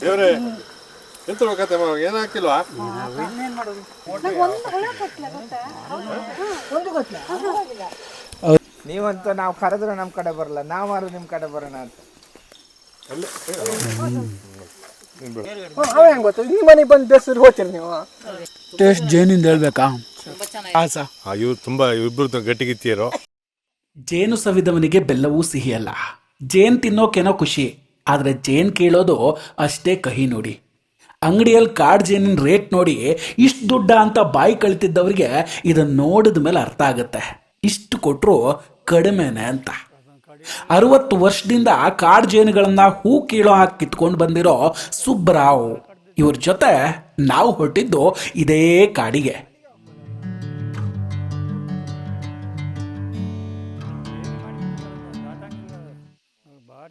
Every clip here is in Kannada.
ದೇವ್ರೆ ಎಂತ ಕತೆ ಏನಾಗ್ತಿಲ್ವಾ? ನೀವಂತೂ ನಾವು ಕರೆದ್ರೆ ನಮ್ಮ ಕಡೆ ಬರಲ್ಲ, ನಾವಾರು ನಿಮ್ಮ ಕಡೆ ಬರೋಣ ಅಂತ. ಟೇಸ್ಟ್ ಜೇನಿಂದ ಹೇಳ್ಬೇಕಾ? ಇವ್ರು ತುಂಬಾ ಇಬ್ರು ಗಟ್ಟಿಗಿತ್ತಿಯರು. ಜೇನು ಸವಿದವನಿಗೆ ಬೆಲ್ಲವೂ ಸಿಹಿಯಲ್ಲ. ಜೇನು ತಿನ್ನೋಕೇನೋ ಖುಷಿ, ಆದರೆ ಜೇನು ಕೀಳೋದು ಅಷ್ಟೇ ಕಹಿ ನೋಡಿ. ಅಂಗಡಿಯಲ್ಲಿ ಕಾಡು ಜೇನಿನ ರೇಟ್ ನೋಡಿ ಇಷ್ಟು ದುಡ್ಡ ಅಂತ ಬಾಯಿ ಕಳಿತಿದ್ದವರಿಗೆ ಇದನ್ನು ನೋಡಿದ ಮೇಲೆ ಅರ್ಥ ಆಗುತ್ತೆ, ಇಷ್ಟು ಕೊಟ್ಟರು ಕಡಿಮೆನೆ ಅಂತ. 60 ವರ್ಷದಿಂದ ಕಾಡು ಜೇನುಗಳನ್ನ ಹೂ ಕೀಳೋ ಹಾಕಿ ಕಿತ್ಕೊಂಡು ಬಂದಿರೋ ಸುಬ್ಬರಾವ್ ಇವ್ರ ಜೊತೆ ನಾವು ಹೊರಟಿದ್ದು ಇದೇ ಕಾಡಿಗೆ.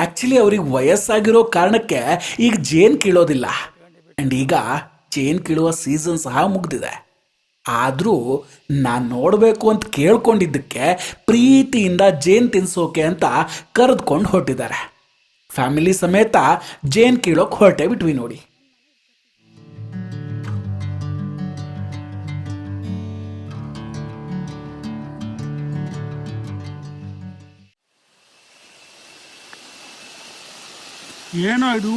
ಆಕ್ಚುಲಿ ಅವ್ರಿಗೆ ವಯಸ್ಸಾಗಿರೋ ಕಾರಣಕ್ಕೆ ಈಗ ಜೇನು ಕೀಳೋದಿಲ್ಲ. ಆ್ಯಂಡ್ ಈಗ ಜೇನು ಕೀಳುವ ಸೀಸನ್ ಸಹ ಮುಗ್ದಿದೆ. ಆದರೂ ನಾನು ನೋಡಬೇಕು ಅಂತ ಕೇಳ್ಕೊಂಡಿದ್ದಕ್ಕೆ ಪ್ರೀತಿಯಿಂದ ಜೇನು ತಿನ್ಸೋಕೆ ಅಂತ ಕರೆದುಕೊಂಡು ಹೊರಟಿದ್ದಾರೆ. ಫ್ಯಾಮಿಲಿ ಸಮೇತ ಜೇನು ಕೀಳೋಕೆ ಹೊರಟೆ ಬಿಟ್ವಿ ನೋಡಿ. ಏನೋ ಇದು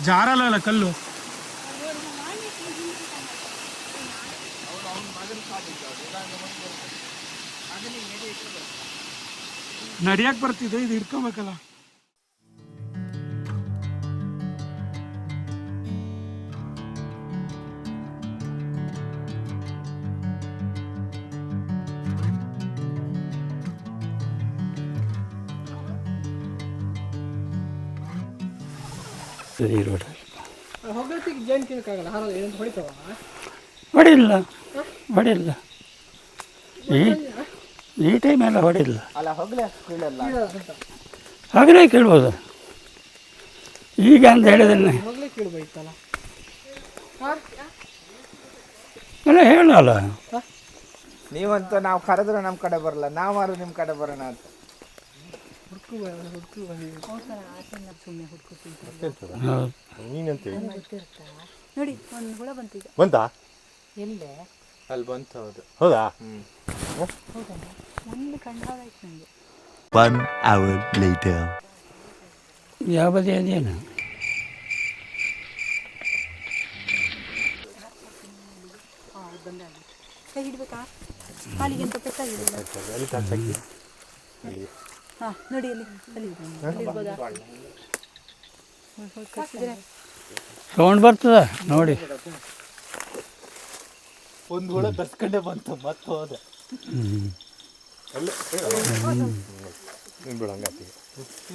ಜಾರಲ್ಲ ಕಲ್ಲು. ನಡಿಯಕ್ ಬರ್ತಿದೆ, ಇದು ಹಿಡ್ಕೊಬೇಕಲ್ಲ. ಹೊಡಿಲ್ಲ ಈ ಟೈಮೆಲ್ಲ ಹೊಡಿಲ್ಲ. ಹಗಲೇ ಕೇಳ್ಬೋದು ಈಗ ಅಂತ ಹೇಳಿದ್ರೆ ಅಲ್ಲ ಹೇಳಲ್ಲ. ನೀವಂತೂ ನಾವು ಕರೆದ್ರೆ ನಮ್ಮ ಕಡೆ ಬರಲ್ಲ, ನಾವಾರು ನಿಮ್ಮ ಕಡೆ ಬರೋಣ ಅಂತ. ಬಂತಾ? ಅಲ್ಲಿ ಬಂತು. ಹೌದು. ಹೌದಾ? 1 hour later. ಯಾವ ಬದಿ ಅದೇನು ಸೌಂಡ್ ಬರ್ತದ ನೋಡಿ. ಒಂದು ಹುಳ ಕರ್ಸ್ಕೊಂಡೆ ಬಂತು ಮತ್ತೆ ಹೋದೆ.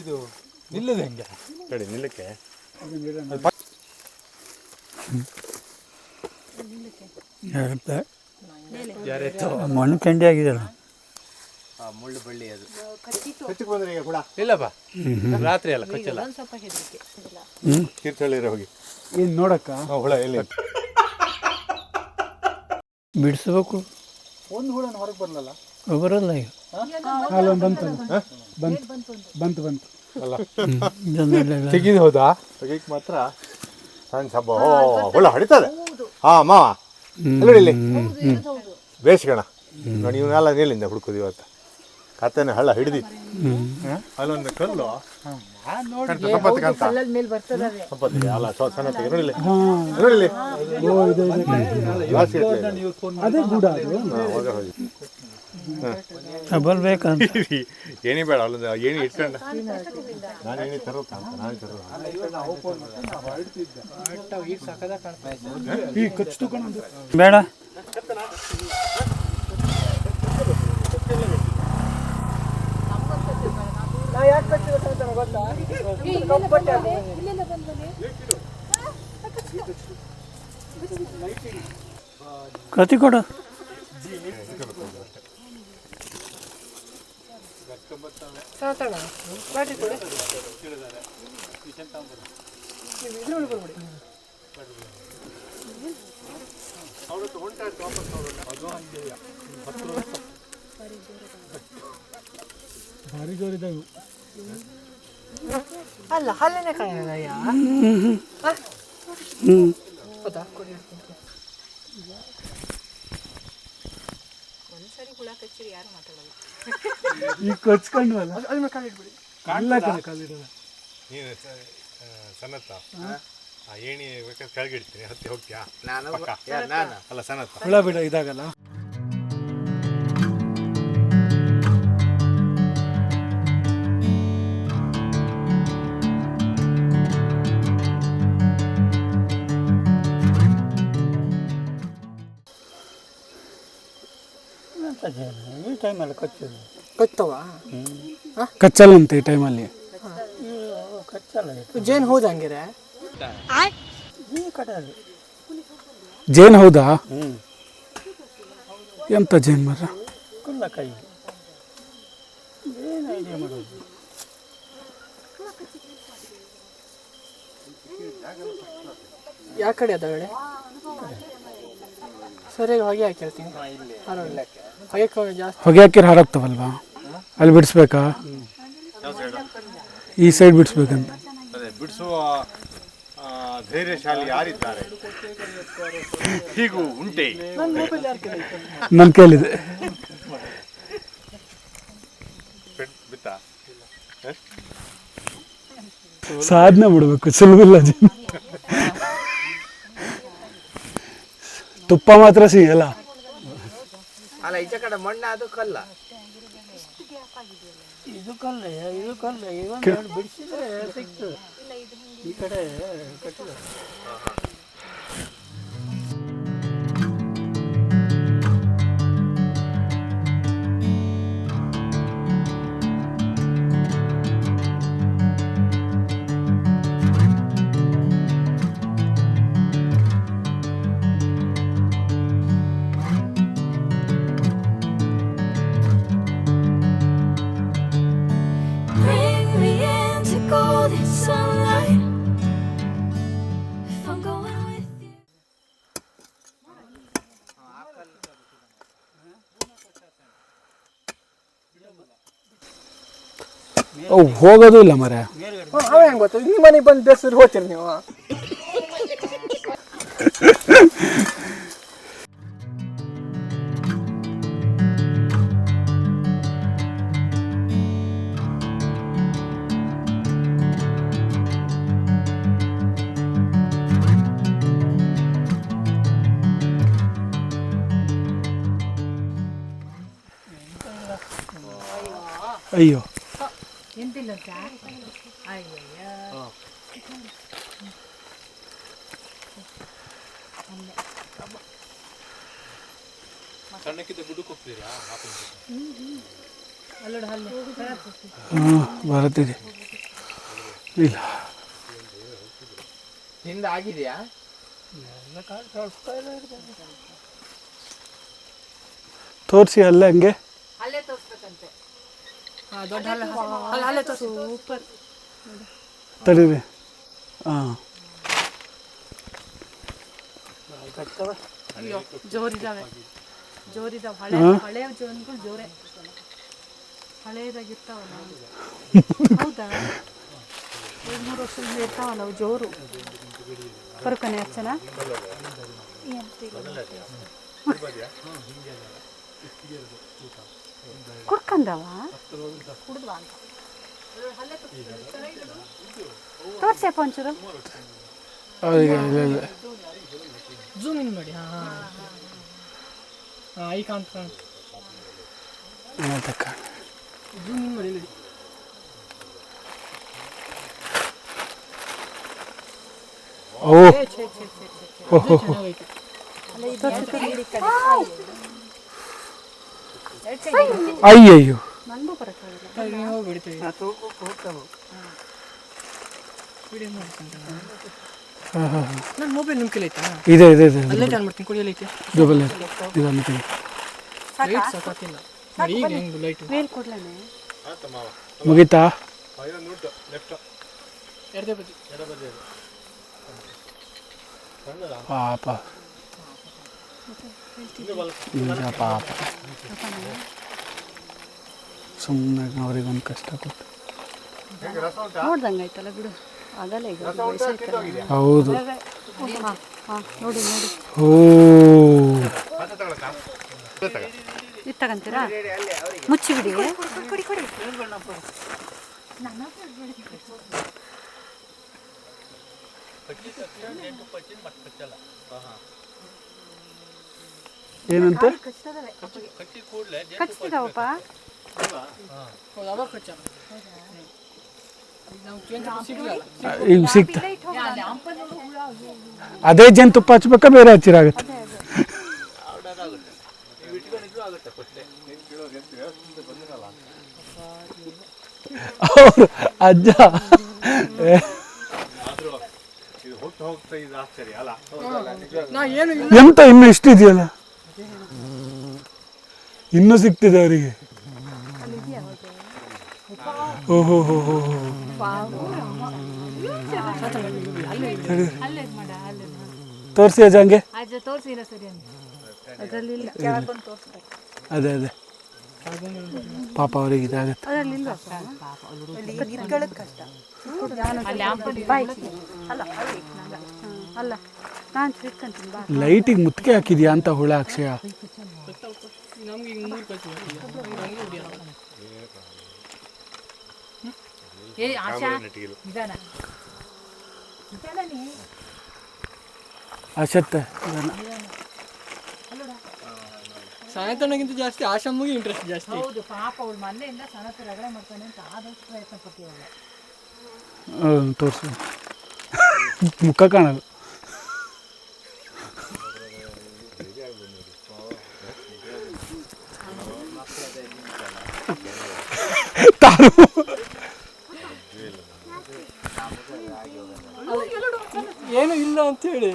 ಇದು ನಿಲ್ಲದ ಹೆಂಗೆ ಕಡೆ ನಿಲ್ಲಕ್ಕೆ ಮಣ್ಣು ಕೆಂಡಿ ಆಗಿದೆಲ್ಲ. ಮುಳ್ಳು ಬಳ್ಳಿ ಅದು ಕಚ್ಚಿಗೆ ಬಂದ್ರೆ ಈಗ ಹುಳ ಇಲ್ಲಪ್ಪ, ರಾತ್ರಿ ಅಲ್ಲ ಕಚ್ಚಲ್ಲ. ತೀರ್ಥಹಳ್ಳಿರ ಹೋಗಿ ಏನು ನೋಡಕ್ಕ ಹುಳ ಎಲ್ಲಿ ಬಿಡಿಸ್ಬೇಕು. ಒಂದು ಹುಳ ಹೊರಗೆ ಬರಲ್ಲ. ಬರಲ್ಲ ಈಗ ಬಂತು ಅಲ್ಲ ತೆಗಿದು. ಹೌದಾ? ತೆಗಿಕ್ ಮಾತ್ರ ಸಣ್ಣ ಸಬ್ಬ ಹುಳ ಹೊಡಿತದೆ. ಹಾ ಮಾವ ಇಲ್ಲಿ ಬೇಯಿಸ್ಕೋಣ ನೋಡಿ. ಇವನ್ನೆಲ್ಲ ನೀಲಿಂದ ಹುಡ್ಕೋದು ಇವತ್ತು ಕತ್ತೆನ ಹಳ್ಳ ಹಿಡಿದಿ. ಅಲ್ಲೊಂದು ಕಲ್ಲು ಸಂಪತ್ತಿಗೆ ಅಂತ ಸಂಪತ್ತಿಗೆ ಅಲ್ಲ ಸಣ್ಣ ತೆಗೆ ನೋಡಿಲ್ಲ ನೋಡಿಲ್ಲ ಬರ್ಬೇಕಂತ ಏನಿ ಬೇಡ ಅಲ್ಲೊಂದು ಏನಿ ಇಟ್ಕೊಂಡ ನಾನು ಏನಿ ತರೋಕ ಅಂತ ನಾನು ತರೋ ಬೇಡ. ಕತಿ ಕೊಡು. ಭಾರಿ ಜೋರಿದ್ದಾವೆ ಅಲ್ಲ ಹಲ್ಲಿನ ಕಾಯಿಲ್ಲ ಹೌದಾ ಒಂದ್ಸರಿ ಹುಳ ಕಚ್ಚಿರಿ ಯಾರು ಮಾತಾಡಲ್ಲ. ಈಗ ಕೊಚ್ಕೊಂಡ್ವಲ್ಲ ಇಲ್ಲ ಕಡೆ ಕಾಲಿಡಲ್ಲ. ನೀನು ಸನ್ನತ್ತ ಆ ಏಣಿ ಬೇಕಾದ್ರೆ ಕೆಳಗಿಡ್ತೀನಿ ಹತ್ತಿ ಹೋಗ್ತೀಯಾ? ನಾನು ಅಲ್ಲ ಸನ್ನತ್ತ ಹುಳ ಬಿಡ ಇದಾಗಲ್ಲ. ಈ ಟೈಮಲ್ಲಿ ಕಚ್ಚೋದು ಕಚ್ಚವ ಕಚ್ಚಲ್ಲಂತೆ ಈ ಟೈಮಲ್ಲಿ. ಕಚ್ಚಲ್ಲ ಜೇನು ಹೌದು ಹಂಗಿರೆ ಈ ಕಡೆ ಅದು ಜೇನು ಹೌದಾ? ಎಂತ ಜೇನು ಮರ? ಕುಲ್ಲ ಕೈ ಏನು ಐಡಿಯಾ ಮಾಡೋದು. ಯಾವ ಕಡೆ ಅದಾವೆ ಸರಿಯಾಗಿ ಹೊಗೆ ಹಾಕಿರ್ತೀನಿ. ಹೊಗೆ ಜಾಸ್ತಿ ಹೊಗೆ ಹಾಕಿರ ಹಾರಾಗ್ತಾವಲ್ವಾ? ಅಲ್ಲಿ ಬಿಡಿಸ್ಬೇಕಾ? ಈ ಸೈಡ್ ಬಿಡಿಸ್ಬೇಕಂತ. ಅದೇ ಬಿಡಿಸುವ ಧೈರ್ಯಶಾಲಿ ಯಾರಿದ್ದಾರೆ? ಹೀಗೂ ಉಂಟೆ. ನನ್ನ ಕೈಲಿದೆ. ಬಿತ್ತಾ ಸಾಧನೆ ಬಿಡ್ಬೇಕು, ಸುಲಭಿಲ್ಲ ಜನ. ತುಪ್ಪ ಮಾತ್ರ ಸಿಗಲ್ಲ. ಅಲ್ಲ ಈಚೆ ಕಡೆ ಮಣ್ಣು ಅದು ಕಲ್ಲ. ಇದು ಕಲ್ಲೆ ಇವೊಂದು ಬಿಡಿಸಿದ್ರೆ ಸಿಗ್ತದೆ. ಈ ಕಡೆ ಕಟ್ಟಿದ Bring me into golden sunlight. If I'm going with you. ಅವು ಹೋಗೋದು ಇಲ್ಲ ಮರ. ಅವ ಹೆಂಗೆ ಗೊತ್ತು? ಈ ಮನೆಗೆ ಬಂದು ಬೇಸರು ಹೋಗ್ತೀರಿ ನೀವು. ಅಯ್ಯೋ ಬರುತ್ತಿದೆ. ಇಲ್ಲ ಹಿಂದೆ ಆಗಿದೆಯಾ? ತೋರಿಸಿ ಅಲ್ಲೇ ಹಂಗೆ. ದೊಡ್ಡ ಅಲ್ಲೇ ತೋರಿಸು. ಸೂಪರ್ ತಡೀರಿ. ಹಾಂ ಅಯ್ಯೋ ಜೋರಿದಾವೆ ಹಳೆಯ ಜೋನ್ಗಳು ಜೋರೆ ಹಳೆಯದಾಗಿರ್ತಾವಲ್ಲ. ಹೌದಾ? 2-3 ವರ್ಷದಿಂದ ಇರ್ತಾವಲ್ಲ ಅವು ಜೋರು. ಕರ್ಕನೆ ಹಚ್ಚನ ಕುಡ್ಕಂದವ ಕುಡ್ದ್ವಾ ಅಂತ ತೋರ್ಸಪ್ಪ ಒಂಚೂರು. ಜೂಮ್ ಇನ್ ಮಾಡಿ. ಹಾಂ ಈ ಕಾಣ್ತ ಜೂಮ್ ಇನ್ ಮಾಡಿ. ಅಯ್ಯಯ್ಯೋ ನನಗೂ ಬರೋಕ್ಕಾಗಲ್ಲ. ನೀವು ಬಿಡ್ತೀವಿ ನನ್ನ ಮೊಬೈಲ್ ನಿಮ್ಮ ಕೈಲಿ ಐತಾ? ಇದೆ ಇದೆ ಇದೆ ಅಲ್ಲೇ ಚಾನ್ ಮಾಡ್ತೀನಿ. ಕುಡಿಯಲೈತೆ ಜೋಬಲ್ ಇದೆ. ಲೈಟ್ ಸಾಕಾತಿಲ್ಲ. ಈಗ ಹೆಂಗೆ ಲೈಟು ಮೇಲ್ ಕೊಡ್ಲೇನೆ ಆಯ್ತಾ ಮಾವ ಮುಗೀತಾ? ಇದೊಂದು ಉಂಟು ಲೆಫ್ಟ್ ಎಡದೆ ಬದಿ ಎಡಬದಿ ಸಣ್ಣದ ಪಾಪ ನಿಜ ಪಾಪ. ಸುಮ್ಮನೆ ಅವ್ರಿಗೊಂದು ಕಷ್ಟ ಕೊಟ್ಟು. ಹೇಗೆ ರಸ ಉಂಟಾ ನೋಡ್ದಂಗಾಯ್ತಲ್ಲ ಬಿಡು, ಆಗಲ್ಲ ಈಗ ರಸ ಉಂಟಾ ಕೆಟ್ಟೋಗಿದೆಯಾ ಹೌದು. ನೋಡಿ ನೋಡಿ ಓ ಮತ್ತೆ ತಗೊಳಕ್ಕ ತಗ ಇದು ತಗಂತೀರಾ? ಮುಚ್ಚಿ ಬಿಡಿ. ಏನಂತೆ? ಕಚ್ತಿದಾವಪ್ಪ. ಹೌದು ಅವಾಗ ಕಚ್ಚ ನಾವು ಚೇಂಜ್ ಸಿಗಲ್ಲ ಈಗ ಸಿಗ್ತ ಅದೇ ಜೇನುತುಪ್ಪ ಹಚ್ಬೇಕಾ ಬೇರೆ ಹಚ್ಚಿರಾಗುತ್ತೆ? ಅವ್ರು ಅಜ್ಜ ಇದು ಹೋಗ್ತಾ ಹೋಗ್ತಾ ಇದು ಆಶ್ಚರ್ಯ ಅಲ್ಲ ನಾ ಏನು ಎಂತ ಇನ್ನು ಇಷ್ಟಿದೆಯಲ್ಲ, ಇನ್ನೂ ಸಿಗ್ತಿದೆ ಅವರಿಗೆ. ಓಹೋ ಹೋ ಹೋ ಹೋ. ತೋರಿಸಿ ಅಜ್ಜ ಹಂಗೆ. ತೋರಿಸಿಲ್ಲ ಸರಿ ಅದರಲ್ಲಿಲ್ಲ. ಅದೇ ಅದೇ ಪಾಪ ಅವರಿಗೆ ಇದಾಗುತ್ತೆ. ಅಲ್ಲ ನಾನು ಹಿಡ್ಕೊಂತೀನಿ ಬಾ. ಲೈಟಿಗೆ ಮುತ್ತಿಗೆ ಹಾಕಿದ್ಯಾ ಅಂತ ಹುಳ ಅಕ್ಷಯ. ನಮ್ಗೆ ಈಗ 3 ಕಚ್ಚು ಅಶತ್ತ ಸಾಯಂಕಾಲಕ್ಕಿಂತ ಜಾಸ್ತಿ ಆಶಮ್ಮಗೆ ಇಂಟ್ರೆಸ್ಟ್ ಜಾಸ್ತಿ. ಹೌದು ಪಾಪ ಅವಳು ಮನೆಯಿಂದ ಸಣ್ಣ ರಗಳೆ ಮಾಡ್ತಾನೆ ಅಂತ ಆದಷ್ಟು ಪ್ರಯತ್ನ ಪಡ್ತೀವಲ್ಲ. ತೋರಿಸು ಮುಖ ಕಾಣಲ್ಲ. ತಾರು ಏನು ಇಲ್ಲ ಅಂತ ಹೇಳಿ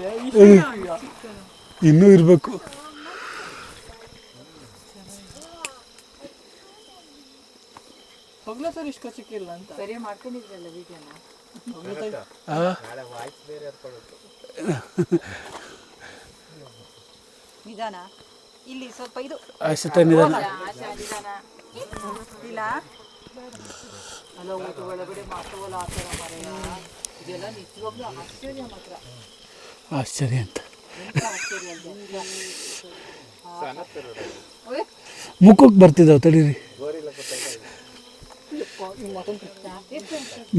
ಇನ್ನೂ ಇರಬೇಕು. ಹೋಗ್ಲಾ ಸರ್ ಇಷ್ಟು ಸಿಕ್ಕಿಲ್ಲ ಅಂತ ಸರಿ ಮಾಡ್ಕೊಂಡಿದ್ರಲ್ಲ ವಿಡಿಯೋನ. ನಿಧಾನ ಇಲ್ಲಿ ಸ್ವಲ್ಪ ಇದು ಅಷ್ಟೇ ನಿಧಾನ. ಇಲ್ಲ ಅಲ್ಲ ಊಟ ಒಳಗಡೆ ಮಾಡ್ತವಲ್ಲ ಆ ಥರ ಮರೆಯ ಇದೆಲ್ಲ ನಿಜವಾಗ್ಲೂ ಆಶ್ಚರ್ಯ ಮಾತ್ರ. ಆಶ್ಚರ್ಯ ಅಂತ ಆಶ್ಚರ್ಯ ಅಂತ ಮುಖಕ್ಕೆ ಬರ್ತಿದ್ದಾವೆ ತಡೀರಿ.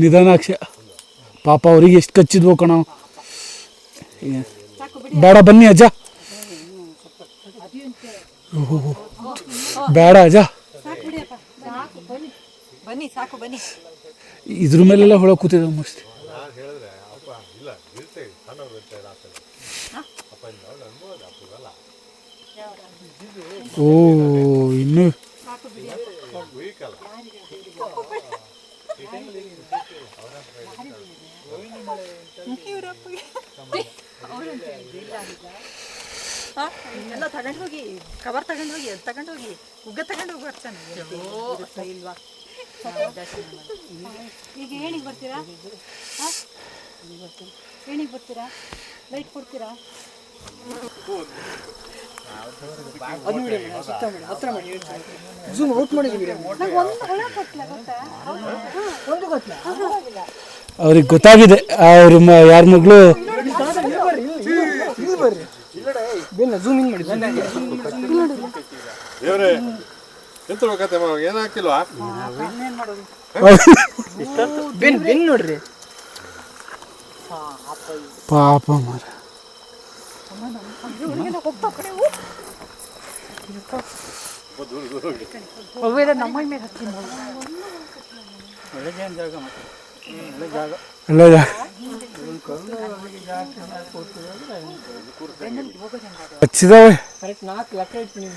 ನಿಧಾನಾಕ್ಷ ಪಾಪ ಅವ್ರಿಗೆ ಎಷ್ಟು ಕಚ್ಚಿದ್ವು ಕಣ. ಬೇಡ ಬನ್ನಿ ಅಜ್ಜ. ಓಹೋ ಬೇಡ ಅಜ್ಜ. ಬನ್ನಿ ಸಾಕು ಬನ್ನಿ. ಇದ್ರ ಮೇಲೆಲ್ಲ ಹುಳ ಕೂತಿದ್ದಾವೆ ಮಸ್ತ್. ನಾನು ಹೇಳಿದ್ರೆ ಅಪ್ಪ ಇಲ್ಲ ಇರ್ತೇವೆ ಸಣ್ಣವ್ರು ಇರ್ತಾರೆ ಆಗ್ತದೆ ಅಪ್ಪ ಇಲ್ಲ ಅನ್ಬೋದು ಅಪ್ಪ ಇರಲ್ಲ ಓ ಇನ್ನೂ ವೀಕಲ್ಲ ಎಲ್ಲ ತಗೊಂಡು ಹೋಗಿ ಕವರ್ ತಗೊಂಡು ಹೋಗಿ ಅದು ತಗೊಂಡು ಹೋಗಿ ಉಗ್ಗ ತಗೊಂಡು ಹೋಗಿ ಬರ್ತಾನೆ ಇಲ್ವಾ. ಈಗ ಏಣಿಗೆ ಬರ್ತೀರಾ? ಏಣಿಗೆ ಬರ್ತೀರಾ? ಲೈಟ್ ಕೊಡ್ತೀರಾ? ಅದು ಬಿಡಿ ಮೇಡಮ್, ಸುತ್ತ ಮಾಡಿ ಹತ್ರ ಮಾಡಿ ಝೂಮ್ ಔಟ್ ಮಾಡಿದ್ವಿ ಅವ್ರಿಗೆ ಗೊತ್ತಾಗಿದೆ ಅವ್ರ ಯಾರ ಮಗಳು ಝೂಮ್ ಇನ್ ಮಾಡಿ. ದೇವ್ರೆ ಎಂತ ಬೇಕತ್ತೆ ಏನಾಗ್ತಿಲ್ವಾ ಬೆನ್ ಬೆನ್ ನೋಡ್ರಿ ಪಾಪ ಮಾರ. ನಮ್ಮ ಮೇಲೆ ಹಚ್ಚಿನ ಒಳ್ಳೆ ಜಾಗ ಮತ್ತೆ ಒಳ್ಳೆ ಜಾಗ. ಎಲ್ಲ ಹಚ್ಚಿದಾವೆ. ಕರೆಕ್ಟ್ 4 ಲೆಕ್ಕ ಇಟ್ತೀನಿ.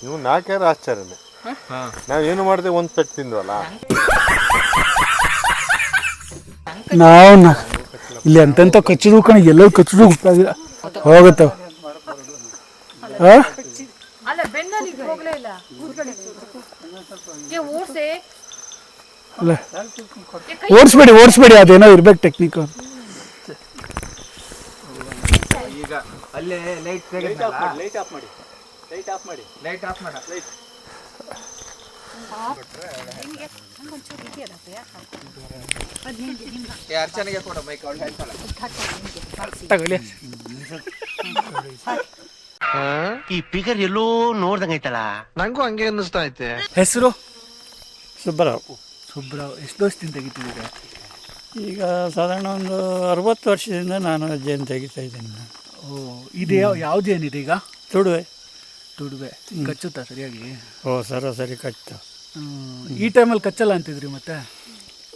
ನೀವು 4 ಆಶ್ಚರ್ಯನೇ. ನಾವು ಏನು ಮಾಡಿದೆ ಒಂದು ಪೆಟ್ಟು ತಿಂದ್ವಲ್ಲ. ನಾವು ಇಲ್ಲಿ ಎಂತೆಂತ ಕಚ್ಚಿದ್ವು ಕಣ, ಎಲ್ಲರೂ ಕಚ್ಚಿದ್ರು ಗೊತ್ತಾಗಿಲ್ಲ ಹೋಗತ್ತವ. ಅಲ್ಲ ಬೆನ್ನಲ್ಲಿ ಹೋಗ್ಲೇ ಇಲ್ಲ ಓಡ್ಸೆ ಅಲ್ಲ ಓಡಿಸ್ಬೇಡಿ ಅದೇನೋ ಇರ್ಬೇಕು ಟೆಕ್ನಿಕ್. ಈಗ ಅಲ್ಲೇ ಲೈಟ್ ಲೈಟ್ ಆಫ್ ಮಾಡಿ ಲೈಟ್ ಆಫ್ ಮಾಡ. ಅರ್ಚನೆಗೆ ಕೊಡ ಮೈಕ್ ಅವಳು ಹೇಳ್ತಾಳೆ. ತಗೊಳ್ಳಿ. ಈ ಪಿಗರ್ ಎಲ್ಲೋ ನೋಡ್ದಂಗೈತಲ್ಲ. ನಂಗೂ ಹಂಗೆ ಅನ್ನಿಸ್ತಾ ಐತೆ. ಹೆಸರು ಸುಬ್ಬರಾವ್. ಎಷ್ಟು ವರ್ಷದಿಂದ ತೆಗಿತಿದ್ದೀರಾ? ಈಗ ಸಾಧಾರಣ ಒಂದು 60 ವರ್ಷದಿಂದ ನಾನು ಜೇನು ತೆಗಿತಾ ಇದ್ದೀನಿ. ಓ, ಇದು ಯಾವ್ದು ಏನಿದೆ ಈಗ? ತುಡುವೆ ಕಚ್ಚುತ್ತಾ ಸರಿಯಾಗಿ? ಸರಾಸರಿ ಕಚ್ತಾ. ಈ ಟೈಮಲ್ಲಿ ಕಚ್ಚಲ್ಲ ಅಂತಿದ್ರಿ ಮತ್ತೆ?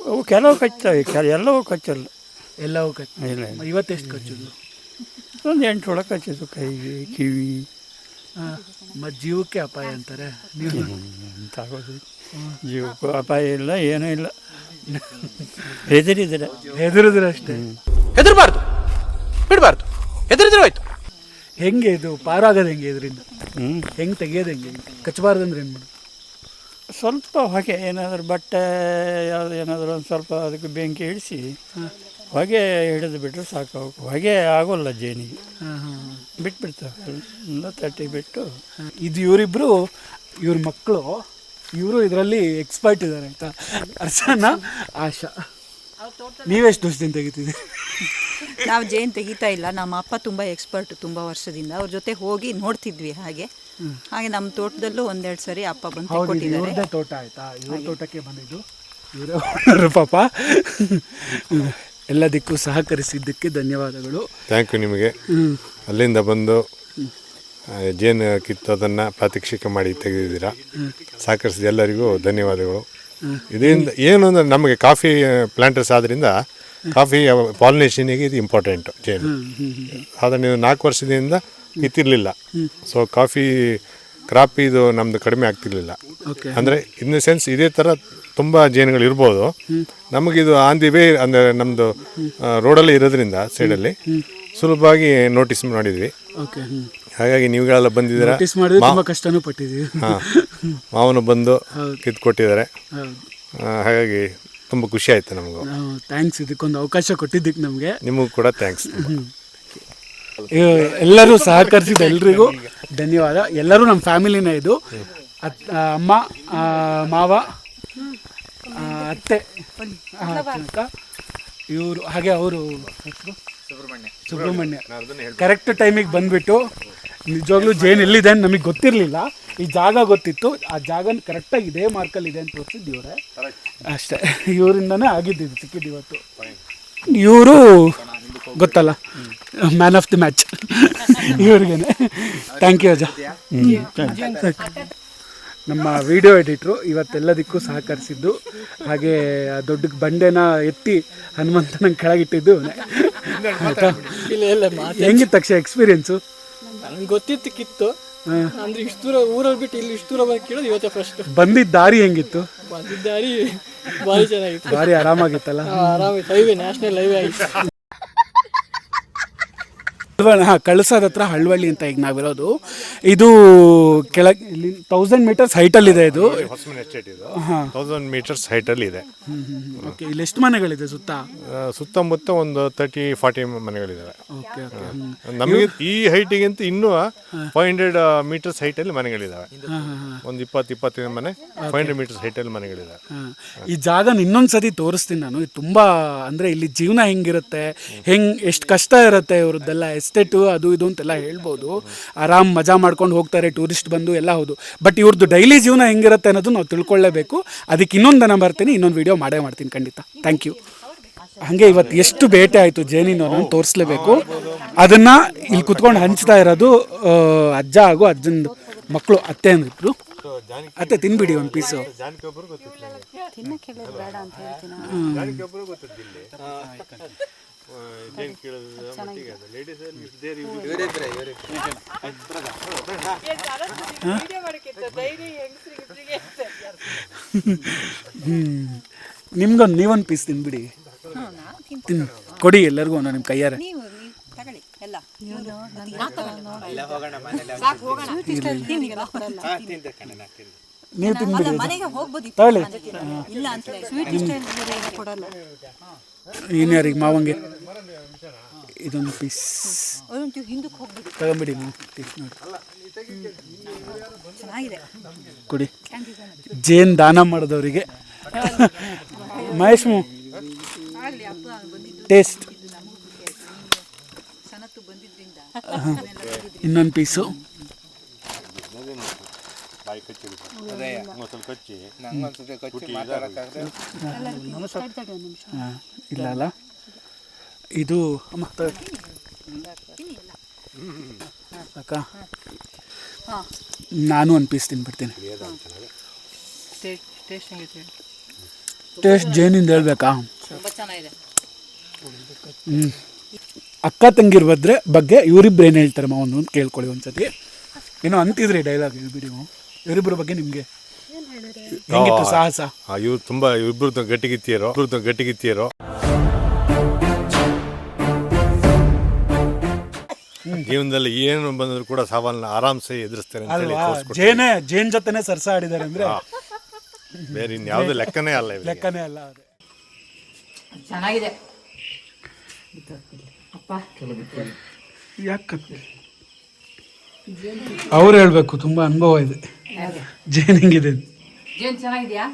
ಅವು ಕೆಲವು ಕಚ್ತವೆ, ಎಲ್ಲವೂ ಕಚ್ಚಲ್ಲ. ಎಲ್ಲವೂ ಇಲ್ಲ. ಇವತ್ತೆಷ್ಟು ಕಚ್ಚುದು? ಒಂದು 8 ಒಳಗೆ ಕಚ್ಚಿದ್ದು, ಕೈಗೆ, ಕಿವಿ. ಮತ್ತು ಜೀವಕ್ಕೆ ಅಪಾಯ ಅಂತಾರೆ ನೀವು. ಎಂತ ಆಗೋದು, ಜೀವಕ್ಕೂ ಅಪಾಯ ಇಲ್ಲ, ಏನೂ ಇಲ್ಲ. ಹೆದರಿದ್ರೆ ಅಷ್ಟೇ. ಹೆದರ್ಬಾರ್ದು, ಬಿಡಬಾರ್ದು, ಹೆದರಿದ್ರೆ ಹೋಯ್ತು. ಹೆಂಗೆ ಇದು ಪಾರಾಗೋದು ಹೆಂಗೆ ಇದರಿಂದ? ಹೆಂಗೆ ತೆಗಿಯೋದು ಹೆಂಗೆ? ಕಚ್ಚಬಾರ್ದು ಅಂದ್ರೆ ಏನು ಮಾಡೋದು? ಸ್ವಲ್ಪ ಹೊಗೆ ಏನಾದರೂ ಬಟ್ಟೆ ಯಾವುದು ಏನಾದರೂ ಒಂದು ಸ್ವಲ್ಪ ಅದಕ್ಕೆ ಬೆಂಕಿ ಇಳಿಸಿ ಹೊಗೆ ಹಿಡಿದು ಬಿಟ್ಟರೆ ಸಾಕು. ಹೊಗೆ ಆಗೋಲ್ಲ ಜೇನಿಗೆ, ಬಿಟ್ಬಿಡ್ತವೆ ಎಲ್ಲ ತಟ್ಟಿ ಬಿಟ್ಟು. ಇದು ಇವರಿಬ್ಬರು ಇವ್ರ ಮಕ್ಕಳು, ಇವರು ಇದರಲ್ಲಿ ಎಕ್ಸ್ಪರ್ಟ್ ಇದ್ದಾರೆ ಆಯಿತಾ. ಅರ್ಚನಾ, ಆಶಾ. ನೀವೆಷ್ಟು ವರ್ಷದಿಂದ ತೆಗಿತಿದ್ದೀರಿ? ನಾವು ಜೇನು ತೆಗಿತಾ ಇಲ್ಲ. ನಮ್ಮ ಅಪ್ಪ ತುಂಬ ಎಕ್ಸ್ಪರ್ಟ್, ತುಂಬ ವರ್ಷದಿಂದ. ಅವ್ರ ಜೊತೆ ಹೋಗಿ ನೋಡ್ತಿದ್ವಿ. ಹಾಗೆ ನಮ್ಮ ತೋಟದಲ್ಲೂ 1-2 ಸರಿ ಅಪ್ಪ ಬಂದು ತೆಗೆದುಕೊಟ್ಟಿದ್ದಾರೆ. ತೋಟ ಆಯಿತಾ? ಇವ್ರ ತೋಟಕ್ಕೆ ಬಂದಿದ್ದು ಇವರೇ ಪಾಪ. ಎಲ್ಲದಕ್ಕೂ ಸಹಕರಿಸಿದ್ದಕ್ಕೆ ಧನ್ಯವಾದಗಳು. ಥ್ಯಾಂಕ್ ಯು ನಿಮಗೆ. ಅಲ್ಲಿಂದ ಬಂದು ಜೇನು ಕಿತ್ತೋದನ್ನು ಪ್ರಾತ್ಯಕ್ಷಿಕ ಮಾಡಿ ತೆಗೆದಿದ್ದೀರಾ. ಸಹಕರಿಸಿದ ಎಲ್ಲರಿಗೂ ಧನ್ಯವಾದಗಳು. ಇದರಿಂದ ಏನು ಅಂದರೆ ನಮಗೆ ಕಾಫಿ ಪ್ಲಾಂಟರ್ಸ್ ಆದ್ದರಿಂದ ಕಾಫಿ ಪಾಲಿನೇಷನ್ಗೆ ಇದು ಇಂಪಾರ್ಟೆಂಟು ಜೇನು. ಆದರೆ ನೀವು 4 ವರ್ಷದಿಂದ ಕಿತ್ತಿರಲಿಲ್ಲ. ಸೊ ಕಾಫಿ ಕ್ರಾಪ್ ಇದು ನಮ್ಮದು ಕಡಿಮೆ ಆಗ್ತಿರ್ಲಿಲ್ಲ. ಅಂದರೆ ಇನ್ ದ ಸೆನ್ಸ್ ಇದೇ ಥರ ತುಂಬ ಜೇನುಗಳು ಇರ್ಬೋದು. ನಮಗಿದು ಆನ್ ದಿ ವೇ ಅಂದರೆ ನಮ್ಮದು ರೋಡಲ್ಲಿ ಇರೋದ್ರಿಂದ ಸೈಡಲ್ಲಿ ಸುಲಭವಾಗಿ ನೋಟಿಸ್ ಮಾಡಿದ್ವಿ. ಹಾಗಾಗಿ ನೀವುಗಳೆಲ್ಲ ಬಂದಿದ್ದೀರಾ. ಕಷ್ಟನೂ ಪಟ್ಟಿದ್ದೀವಿ. ಹಾಂ, ಮಾವನು ಬಂದು ಕಿತ್ಕೊಟ್ಟಿದ್ದಾರೆ. ಹಾಗಾಗಿ ತುಂಬ ಖುಷಿ ಆಯಿತು ನಮಗೂ. ಥ್ಯಾಂಕ್ಸ್, ಇದಕ್ಕೊಂದು ಅವಕಾಶ ಕೊಟ್ಟಿದ್ದಕ್ಕೆ ನಮಗೆ. ನಿಮಗೂ ಕೂಡ ಥ್ಯಾಂಕ್ಸ್. ಎಲ್ಲರೂ ಸಹಕರಿಸಿದ ಎಲ್ರಿಗೂ ಧನ್ಯವಾದ. ಎಲ್ಲರೂ ನಮ್ಮ ಫ್ಯಾಮಿಲಿನೇ. ಇದು ಅಮ್ಮ, ಮಾವ, ಅತ್ತೆ, ಇವರು, ಹಾಗೆ ಅವರು ಸುಬ್ರಹ್ಮಣ್ಯ ಕರೆಕ್ಟ್ ಟೈಮಿಗೆ ಬಂದುಬಿಟ್ಟು ನಿಜವಾಗ್ಲೂ ಜೇನು ಎಲ್ಲಿದೆ ಅಂತ ನಮಗೆ ಗೊತ್ತಿರಲಿಲ್ಲ. ಈ ಜಾಗ ಗೊತ್ತಿತ್ತು, ಆ ಜಾಗ ಕರೆಕ್ಟಾಗಿ ಇದೇ ಮಾರ್ಕಲ್ಲಿ ಇದೆ ಅಂತ ತೋರಿಸಿದ್ದು ಇವರೇ ಅಷ್ಟೇ. ಇವರಿಂದನೇ ಆಗಿದ್ದು, ಸಿಕ್ಕಿದ್ದು ಇವತ್ತು. ಇವರು ಗೊತ್ತಲ್ಲ, ಮ್ಯಾನ್ ಆಫ್ ದಿ ಮ್ಯಾಚ್ ಇವ್ರಿಗೇನೆ. ಥ್ಯಾಂಕ್ ಯು ಅಜ್ಜ. ನಮ್ಮ ವಿಡಿಯೋ ಎಡಿಟ್ರು ಇವತ್ತೆಲ್ಲದಕ್ಕೂ ಸಹಕರಿಸಿದ್ದು. ಹಾಗೆ ಆ ದೊಡ್ಡ ಬಂಡೆನ ಎತ್ತಿ ಹನುಮಂತನ ಕೆಳಗಿಟ್ಟಿದ್ದು ಆಯಿತಾ. ಹೆಂಗಿತ್ತು ತಕ್ಷಣ ಎಕ್ಸ್ಪೀರಿಯನ್ಸು? ನಂಗೆ ಗೊತ್ತಿತ್ತು ಕಿತ್ತು ಅಂದ್ರೆ ಇಷ್ಟು ದೂರ ಊರಲ್ಲಿ ಬಿಟ್ಟು ಇಲ್ಲಿ ಇಷ್ಟು ದೂರ ಬಂದು ಕೇಳೋದು ಇವತ್ತೇ ಫಸ್ಟ್. ಬಂದಿದ್ದ ದಾರಿ ಹೆಂಗಿತ್ತು? ಬಂದಿದ್ದ ದಾರಿ ಭಾರಿ ಚೆನ್ನಾಗಿತ್ತು, ಭಾರಿ ಆರಾಮಾಗಿತ್ತಲ್ಲ? ಆರಾಮಿತ್ತು. ಹೈವೇ, ನ್ಯಾಷನಲ್ ಹೈವೇ ಆಯಿತು. ಕಳಸದ ಹತ್ರ ಹಳ್ವಳ್ಳಿ ಅಂತ ಈಗ ನಾವಿರೋದು. ಇದು ಕೆಳಗೆ 1000 ಮೀಟರ್ಸ್ ಹೈಟಲ್ಲಿದೆ. ಇದು 1000 ಮೀಟರ್ಸ್ ಹೈಟಲ್ಲಿ ಇದೆ. ಓಕೆ. ಇಲ್ಲಿ ಎಷ್ಟು ಮನೆಗಳಿದೆ ಸುತ್ತಮುತ್ತ ಒಂದು 30-40 ಮನೆಗಳಿದ್ದಾವೆ. ನಮಗೆ ಈ ಹೈಟಿಗಿಂತ ಇನ್ನೂ 500 ಮೀಟರ್ಸ್ ಹೈಟಲ್ಲಿ ಮನೆಗಳಿದ್ದಾವೆ. ಒಂದು 20-25 ಮನೆ 500 ಮೀಟರ್ಸ್ ಹೈಟಲ್ಲಿ ಮನೆಗಳಿದ್ದಾವೆ. ಈ ಜಾಗ ಇನ್ನೊಂದ್ಸತಿ ತೋರಿಸ್ತೀನಿ ನಾನು. ಇದು ತುಂಬ ಅಂದರೆ ಇಲ್ಲಿ ಜೀವನ ಹೆಂಗಿರುತ್ತೆ, ಎಷ್ಟು ಕಷ್ಟ ಇರುತ್ತೆ ಇವ್ರದ್ದೆಲ್ಲ. ಎಸ್ಟೇಟು ಅದು ಇದು ಅಂತೆಲ್ಲ ಹೇಳ್ಬೋದು. ಆರಾಮ್ ಮಜಾ ಮಾಡ್ಕೊಂಡು ಹೋಗ್ತಾರೆ ಟೂರಿಸ್ಟ್ ಬಂದು ಎಲ್ಲ. ಹೌದು, ಬಟ್ ಇವ್ರದ್ದು ಡೈಲಿ ಜೀವನ ಹೆಂಗಿರುತ್ತೆ ಅನ್ನೋದು ನಾವು ತಿಳ್ಕೊಳ್ಳೇಬೇಕು. ಅದಕ್ಕೆ ಇನ್ನೊಂದು ದಿನ ಬರ್ತೀನಿ, ಇನ್ನೊಂದು ವಿಡಿಯೋ ಮಾಡೇ ಮಾಡ್ತೀನಿ ಖಂಡಿತ. Thank you. ಹಾಗೆ ಇವತ್ತು ಎಷ್ಟು ಬೇಟೆ ಆಯಿತು ಜೇನಿನವ್ರನ್ನ ತೋರಿಸ್ಲೇಬೇಕು. ಅದನ್ನು ಇಲ್ಲಿ ಕುತ್ಕೊಂಡು ಹಂಚ್ತಾ ಇರೋದು ಅಜ್ಜ ಹಾಗೂ ಅಜ್ಜನ ಮಕ್ಕಳು, ಅತ್ತೆ ಅಂದಿದ್ರು. ಅತ್ತೆ ತಿನ್ಬಿಡಿ ಒಂದು ಪೀಸು. ನೀವೊಂದು ಪೀಸ್ ತಿನ್ಬಿಡಿ. ಕೊಡಿ ಎಲ್ಲರಿಗೂ ನಿಮ್ಮ ಕೈಯಾರೆ. ತಗೊಳ್ಳಿ ಎಲ್ಲ. ನೀವು ತಿನ್ಬಿಡಿ ಮನೆಗೆ ಹೋಗ್ಬೋದು ತಗೊಳ್ಳಿ. ಇಲ್ಲ ಅಂತ ಸ್ವೀಟ್ ಇಷ್ಟ ಕೊಡಲ್ಲ. ಇನ್ಯಾರಿಗೆ ಮಾವಂಗೆ ಇದೊಂದು ಪೀಸ್ ಹಿಂದಕ್ಕೆ ಹೋಗ್ಬಿಡಿ ತಗೊಂಬಿಡಿ ನೀವು ಟೇಸ್ಟ್ ನೋಡಿ ಚೆನ್ನಾಗಿದೆ. ಕುಡಿ. ಜೇನ್ ದಾನ ಮಾಡಿದವರಿಗೆ ಮಹೇಶ್ ಟೇಸ್ಟ್ ಸನತ್ತು ಬಂದಿದ್ರಿಂದ ಇನ್ನೊಂದು ಪೀಸು. ನಂಗೊಂದ್ಸತಿ ಕೊಚ್ಚಿ ಮಾತಾಡಕ್ಕಾಗದೆ ಹಾಂ ಇಲ್ಲ ಅಲ್ಲ ಇದು ಅಮ್ಮ ಅಕ್ಕ ನಾನು ಒಂದು ಪೀಸ್ ತಿನ್ಬಿಡ್ತೀನಿ. ಟೇಸ್ಟ್ ಜೇನಿಂದ ಹೇಳ್ಬೇಕಾ? ತುಂಬ ಚೆನ್ನಾಗಿದೆ. ಅಕ್ಕ ತಂಗಿರ್ ಬಗ್ಗೆ ಇವರಿಬ್ರು ಏನು ಹೇಳ್ತಾರೆ ಮಾವನು ಅಂತ ಕೇಳ್ಕೊಳ್ಳಿ ಒಂದ್ಸತಿ. ಏನೋ ಅಂತಿದ್ರಿ ಡೈಲಾಗ್ ಹೇಳ್ಬಿಡಿ ಮಾವು. ಇವರಿಬ್ಬರ ಬಗ್ಗೆ ನಿಮಗೆ ಹೆಂಗಿತ್ತು ಸಾಹಸ? ಇವ್ರು ತುಂಬಾ ಇಬ್ಬರು ಗಟ್ಟಿಗಿತ್ತಿಯರು ಜೀವನದಲ್ಲಿ ಏನು ಬಂದ್ರು ಕೂಡ ಸವಾಲನ್ನ ಆರಾಮ್ಸೆ ಎದುರಿಸ್ತಾರೆ ಅಂತ ಹೇಳಿ ತೋರ್ಸ್ಕೊಡ್ತಾರೆ. ಜೇನ್ ಜೊತೆನೆ ಸರ್ಸ ಆಡಿದ್ದಾರೆ ಅಂದ್ರೆ ಬೇರೆ ಇನ್ಯಾವುದು ಲೆಕ್ಕನೇ ಅಲ್ಲ ಇವ್ರಿಗೆ. ಲೆಕ್ಕನೇ ಅಲ್ಲ. ಅದೇ ಚೆನ್ನಾಗಿದೆ. ಅಪ್ಪ ಯಾಕೆ ಅವ್ರು ಹೇಳ್ಬೇಕು, ತುಂಬಾ ಅನುಭವ ಇದೆ ಜೇನ್ ಹೆಂಗಿದೆ. ಜೇನು ಚೆನ್ನಾಗಿದೆಯಾ?